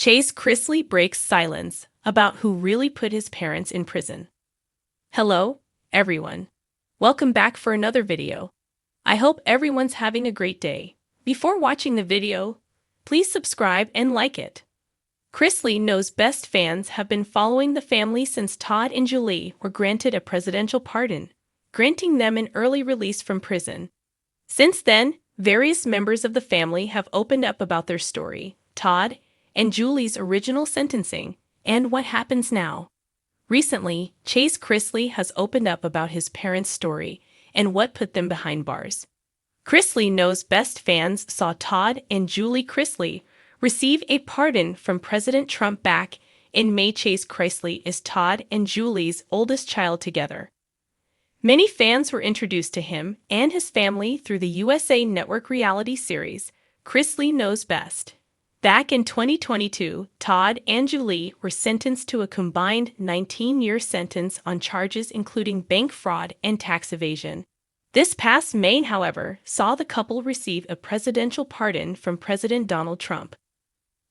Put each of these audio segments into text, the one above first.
Chase Chrisley breaks silence about who really put his parents in prison. Hello, everyone. Welcome back for another video. I hope everyone's having a great day. Before watching the video, please subscribe and like it. Chrisley Knows Best fans have been following the family since Todd and Julie were granted a presidential pardon, granting them an early release from prison. Since then, various members of the family have opened up about their story, Todd and Julie's original sentencing, and what happens now. Recently, Chase Chrisley has opened up about his parents' story and what put them behind bars. Chrisley Knows Best fans saw Todd and Julie Chrisley receive a pardon from President Trump back in May. Chase Chrisley is Todd and Julie's oldest child together. Many fans were introduced to him and his family through the USA Network reality series, Chrisley Knows Best. Back in 2022, Todd and Julie were sentenced to a combined 19-year sentence on charges including bank fraud and tax evasion. This past May, however, saw the couple receive a presidential pardon from President Donald Trump.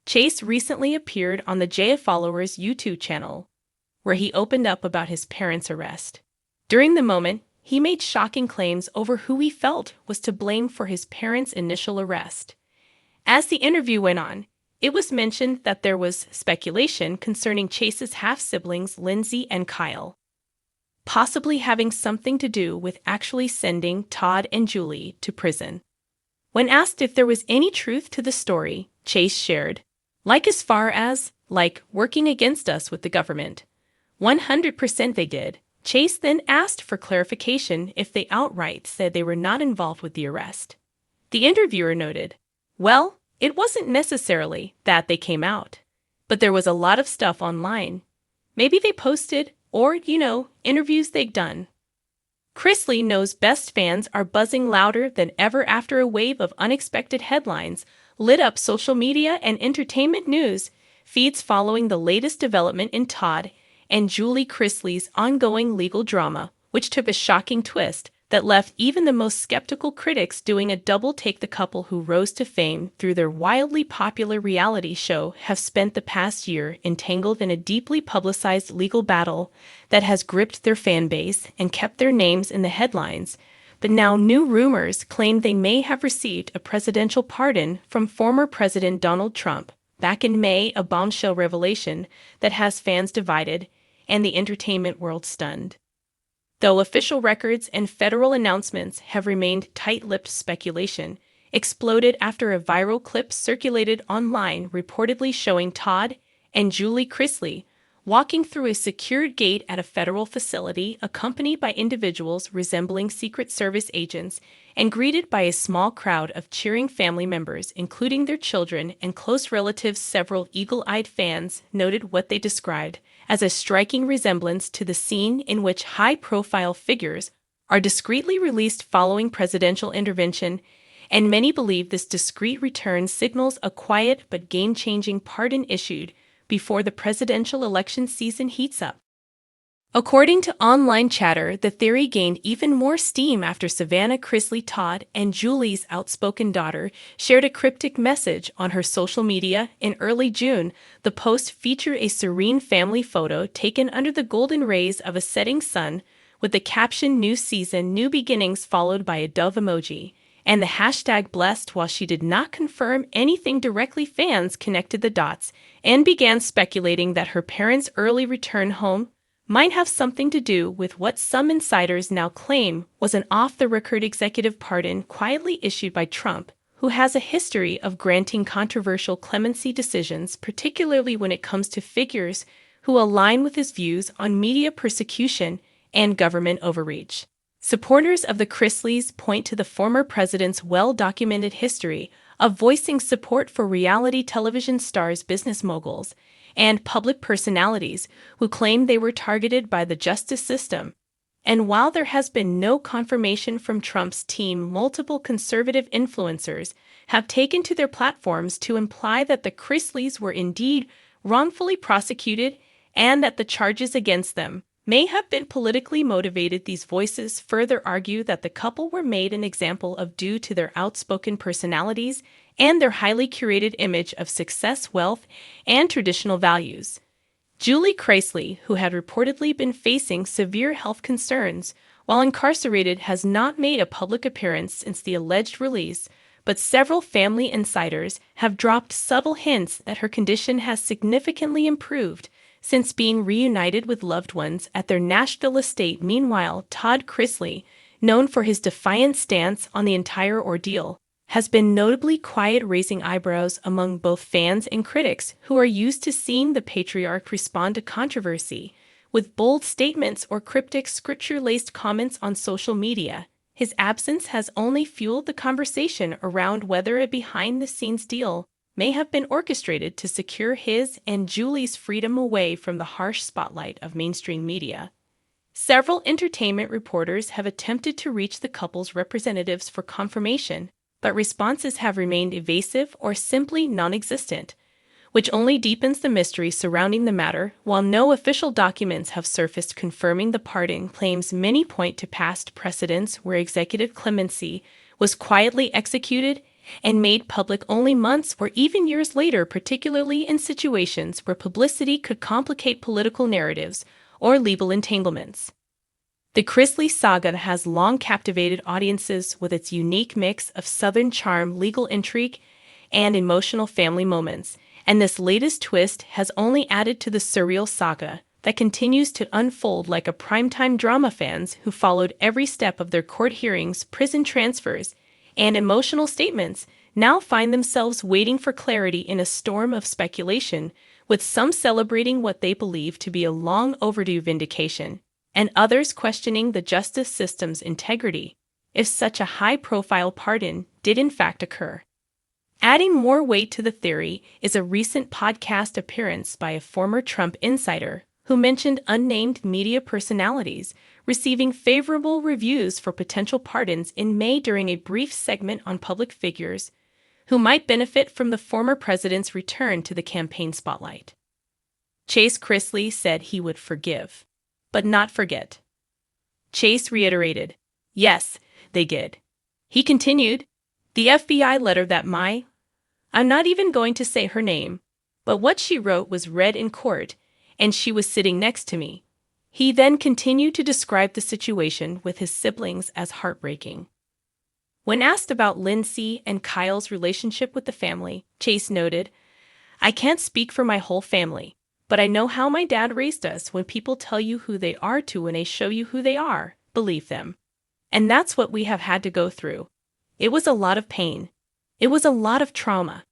Chase recently appeared on the JF Followers YouTube channel, where he opened up about his parents' arrest. During the moment, he made shocking claims over who he felt was to blame for his parents' initial arrest. As the interview went on, it was mentioned that there was speculation concerning Chase's half-siblings Lindsay and Kyle, possibly having something to do with actually sending Todd and Julie to prison. When asked if there was any truth to the story, Chase shared, as far as, working against us with the government. 100% they did. Chase then asked for clarification if they outright said they were not involved with the arrest. The interviewer noted, "Well, it wasn't necessarily that they came out, but there was a lot of stuff online. Maybe they posted, or, interviews they'd done." Chrisley Knows Best fans are buzzing louder than ever after a wave of unexpected headlines lit up social media and entertainment news feeds following the latest development in Todd and Julie Chrisley's ongoing legal drama, which took a shocking twist that left even the most skeptical critics doing a double take. The couple, who rose to fame through their wildly popular reality show, have spent the past year entangled in a deeply publicized legal battle that has gripped their fan base and kept their names in the headlines. But now new rumors claim they may have received a presidential pardon from former President Donald Trump back in May, a bombshell revelation that has fans divided and the entertainment world stunned. Though official records and federal announcements have remained, tight-lipped speculation exploded after a viral clip circulated online reportedly showing Todd and Julie Chrisley walking through a secured gate at a federal facility, accompanied by individuals resembling Secret Service agents and greeted by a small crowd of cheering family members, including their children and close relatives. Several eagle-eyed fans noted what they described as a striking resemblance to the scene in which high-profile figures are discreetly released following presidential intervention, and many believe this discreet return signals a quiet but game-changing pardon issued before the presidential election season heats up. According to online chatter, the theory gained even more steam after Savannah Chrisley, Todd and Julie's outspoken daughter, shared a cryptic message on her social media in early June. The post featured a serene family photo taken under the golden rays of a setting sun, with the caption "New Season, New Beginnings," followed by a dove emoji, and the hashtag blessed. While she did not confirm anything directly, fans connected the dots and began speculating that her parents' early return home might have something to do with what some insiders now claim was an off-the-record executive pardon quietly issued by Trump, who has a history of granting controversial clemency decisions, particularly when it comes to figures who align with his views on media persecution and government overreach. Supporters of the Chrisleys point to the former president's well-documented history of voicing support for reality television stars, business moguls, and public personalities who claim they were targeted by the justice system. And while there has been no confirmation from Trump's team, multiple conservative influencers have taken to their platforms to imply that the Chrisleys were indeed wrongfully prosecuted and that the charges against them may have been politically motivated. These voices further argue that the couple were made an example of due to their outspoken personalities and their highly curated image of success, wealth, and traditional values. Julie Chrisley, who had reportedly been facing severe health concerns while incarcerated, has not made a public appearance since the alleged release, but several family insiders have dropped subtle hints that her condition has significantly improved since being reunited with loved ones at their Nashville estate. Meanwhile, Todd Chrisley, known for his defiant stance on the entire ordeal, has been notably quiet, raising eyebrows among both fans and critics who are used to seeing the patriarch respond to controversy with bold statements or cryptic scripture-laced comments on social media. His absence has only fueled the conversation around whether a behind-the-scenes deal may have been orchestrated to secure his and Julie's freedom away from the harsh spotlight of mainstream media. Several entertainment reporters have attempted to reach the couple's representatives for confirmation, but responses have remained evasive or simply non-existent, which only deepens the mystery surrounding the matter. While no official documents have surfaced confirming the pardon, claims many point to past precedents where executive clemency was quietly executed and made public only months or even years later, particularly in situations where publicity could complicate political narratives or legal entanglements. The Chrisley saga has long captivated audiences with its unique mix of Southern charm, legal intrigue, and emotional family moments, and this latest twist has only added to the surreal saga that continues to unfold like a primetime drama. Fans who followed every step of their court hearings, prison transfers, and emotional statements now find themselves waiting for clarity in a storm of speculation, with some celebrating what they believe to be a long overdue vindication, and others questioning the justice system's integrity if such a high-profile pardon did in fact occur. Adding more weight to the theory is a recent podcast appearance by a former Trump insider who mentioned unnamed media personalities receiving favorable reviews for potential pardons in May during a brief segment on public figures who might benefit from the former president's return to the campaign spotlight. Chase Chrisley said he would forgive, but not forget. Chase reiterated, "Yes, they did." He continued, "The FBI letter that I'm not even going to say her name, but what she wrote was read in court, and she was sitting next to me." He then continued to describe the situation with his siblings as heartbreaking. When asked about Lindsay and Kyle's relationship with the family, Chase noted, "I can't speak for my whole family, but I know how my dad raised us. When people tell you who they are when they show you who they are, believe them. And that's what we have had to go through. It was a lot of pain. It was a lot of trauma.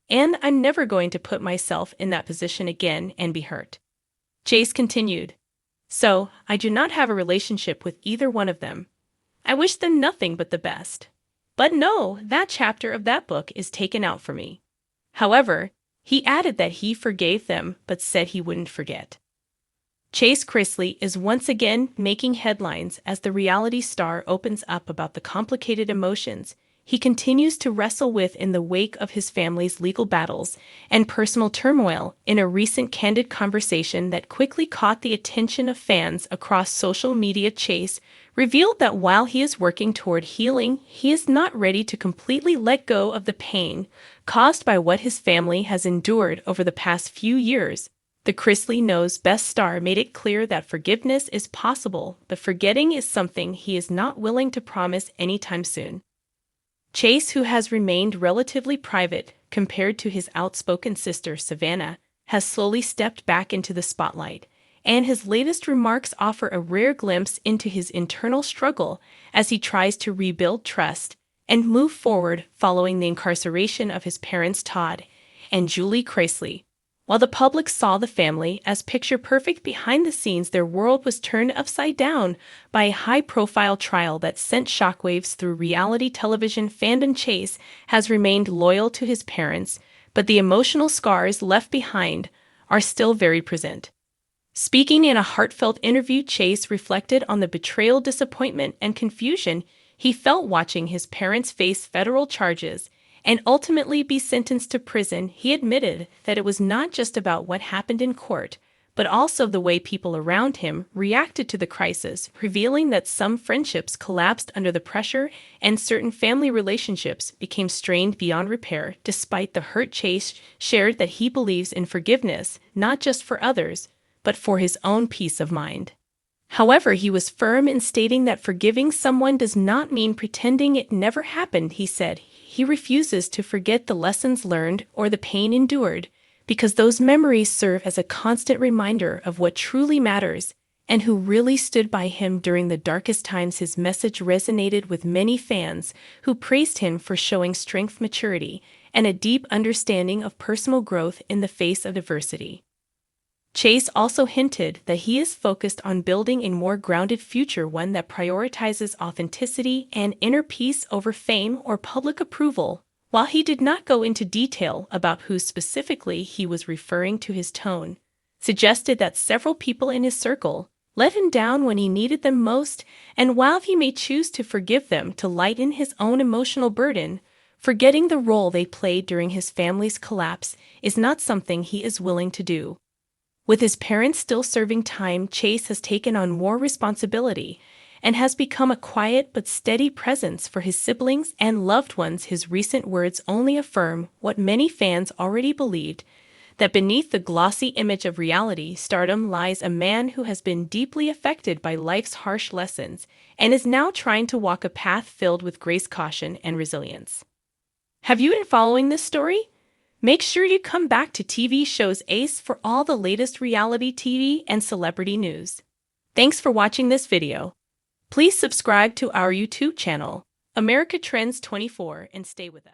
And I'm never going to put myself in that position again and be hurt." Chase continued, "So, I do not have a relationship with either one of them. I wish them nothing but the best. But no, that chapter of that book is taken out for me." However, he added that he forgave them but said he wouldn't forget. Chase Chrisley is once again making headlines as the reality star opens up about the complicated emotions he continues to wrestle with in the wake of his family's legal battles and personal turmoil. In a recent candid conversation that quickly caught the attention of fans across social media, Chase revealed that while he is working toward healing, he is not ready to completely let go of the pain caused by what his family has endured over the past few years. The Chrisley Knows Best star made it clear that forgiveness is possible, but forgetting is something he is not willing to promise anytime soon. Chase, who has remained relatively private compared to his outspoken sister Savannah, has slowly stepped back into the spotlight, and his latest remarks offer a rare glimpse into his internal struggle as he tries to rebuild trust and move forward following the incarceration of his parents Todd and Julie Chrisley. While the public saw the family as picture-perfect behind the scenes, their world was turned upside down by a high-profile trial that sent shockwaves through reality television fandom. Chase has remained loyal to his parents, but the emotional scars left behind are still very present. Speaking in a heartfelt interview, Chase reflected on the betrayal, disappointment, and confusion he felt watching his parents face federal charges and ultimately be sentenced to prison. He admitted that it was not just about what happened in court, but also the way people around him reacted to the crisis, revealing that some friendships collapsed under the pressure and certain family relationships became strained beyond repair, despite the hurt. Chase shared that he believes in forgiveness, not just for others, but for his own peace of mind. However, he was firm in stating that forgiving someone does not mean pretending it never happened. He said he refuses to forget the lessons learned or the pain endured, because those memories serve as a constant reminder of what truly matters and who really stood by him during the darkest times. His message resonated with many fans who praised him for showing strength, maturity, and a deep understanding of personal growth in the face of adversity. Chase also hinted that he is focused on building a more grounded future, one that prioritizes authenticity and inner peace over fame or public approval. While he did not go into detail about who specifically he was referring to, his tone suggested that several people in his circle let him down when he needed them most, and while he may choose to forgive them to lighten his own emotional burden, forgetting the role they played during his family's collapse is not something he is willing to do. With his parents still serving time, Chase has taken on more responsibility and has become a quiet but steady presence for his siblings and loved ones. His recent words only affirm what many fans already believed, that beneath the glossy image of reality stardom lies a man who has been deeply affected by life's harsh lessons and is now trying to walk a path filled with grace, caution, and resilience. Have you been following this story? Make sure you come back to TV Shows Ace for all the latest reality TV and celebrity news. Thanks for watching this video. Please subscribe to our YouTube channel, America Trends 24, and stay with us.